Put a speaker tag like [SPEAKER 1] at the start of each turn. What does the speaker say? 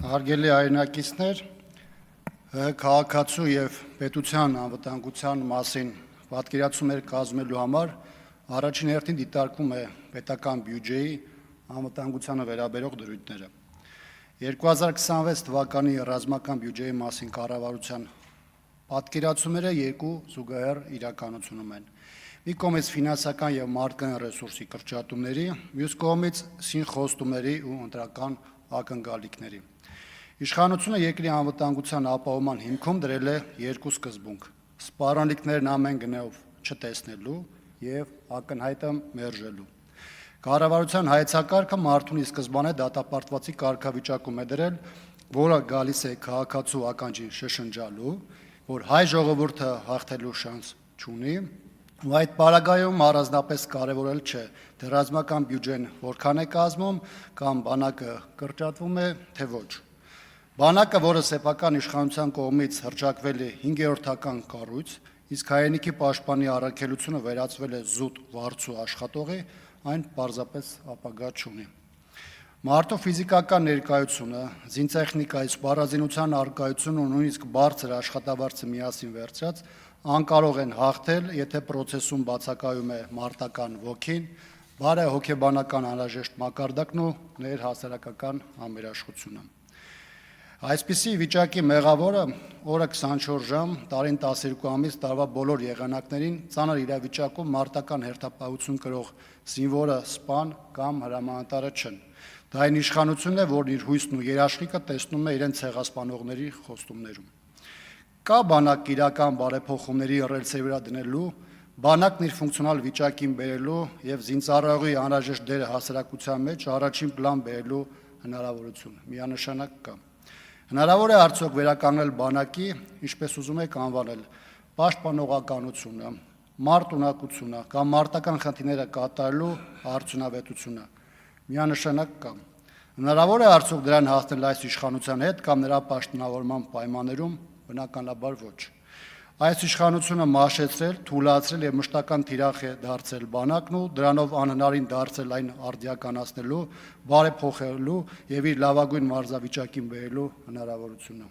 [SPEAKER 1] Հարգելի հայրենակիցներ, քաղաքացու եւ պետության անվտանգության մասին պատկերացումներ կազմելու համար առաջին հերթին դիտարկվում է պետական բյուջեի անվտանգությանը վերաբերող դրույթները։ 2026 թվականի ռազմական բյուջեի մասին կառավարության պատկերացումները երկու զուգահեռ իրականությունում են։ Մի կողմից ֆինանսական եւ մարդկային ռեսուրսի կրճատումների, մյուս կողմից սինխոստումների ու ընտրական ակնկալիքների։ Իշխանությունը երկրի անվտանգության ապահովման հիմքում դրել է երկու սկզբունք՝ սպառնալիքներն ամեն գնով չտեսնելու եւ ակնհայտը մերժելու։ Կառավարության հայեցակարգը մարդուն ի սկզբանե դատապարտվածի կարգավիճակում է դրել, որը գալիս է քաղաքացու ականջին շշնջալու, որ հայ ժողովուրդը հաղթելու շանս չունի, ու այդ պարագայում առանձնապես կարևորել չէ, թե ռազմական բյուջեն որքան է կազմում կամ բանակը կրճատվում է, թե ոչ։ Բանակը, որը սեփական իշխանության կողմից հռչակվել է 5-րդական կառույց, իսկ հայրենիքի պաշտպանի առաքելությունը վերածվել է զուտ վարձու աշխատողի, այն պարզապես ապագա չունի։ Մարդու ֆիզիկական ներկայությունը, զինտեխնիկայի սպառազինության առկայությունը ու նույնիսկ բարձր աշխատավարձը միասին վերցրած անկարող են հաղթել, եթե պրոցեսում բացակայում է մարտական ոգին, բարեհոգեբանական անհրաժեշտ մակարդակն ու ներհասարակական համերաշխությունը։ Այսպիսի վիճակի մեղավորը օրը 24 ժամ, տարին 12 ամիս, տարվա բոլոր եղանակներին ծանր իրավիճակում մարտական հերթապահություն կրող զինվորը, սպան կամ հրամանատարը չեն։ Դա այն իշխանությունն է, որն իր հույսն ու երաշխիքը տեսնում է իրենց ցեղասպանողների խոստումներում։ Կա բանակ իրական բարեփոխումների ռելսի վրա դնելու, բանակն իր ֆունկցիոնալ վիճակին բերելու եւ զինծառայողի անհրաժեշտ դերը հասարակության մեջ առաջին պլան բերելու հնարավորություն միանշանակ կա։ Հնարավոր է արդյոք վերականգնել բանակի, ինչպես ուզում եք անվանել, պաշտպանողականությունը, մարտունակությունը կամ մարտական խնդիրները կատարելու արդյունավետությունը։ Միանշանակ կա։ Հնարավոր է արդյոք դրան հասնել այս իշխանության հետ կամ նրա պաշտոնավորման պայմաններում, բնականաբար ոչ։ Այս իշխանությունը մաշեցրել, թուլացրել եւ մշտական թիրախ է դարձել բանակն ու դրանով անհնարին դարձել այն արդիականացնելու, բարեփոխելու եւ իր լավագույն մարզավիճակին բերելու հնարավորությունը։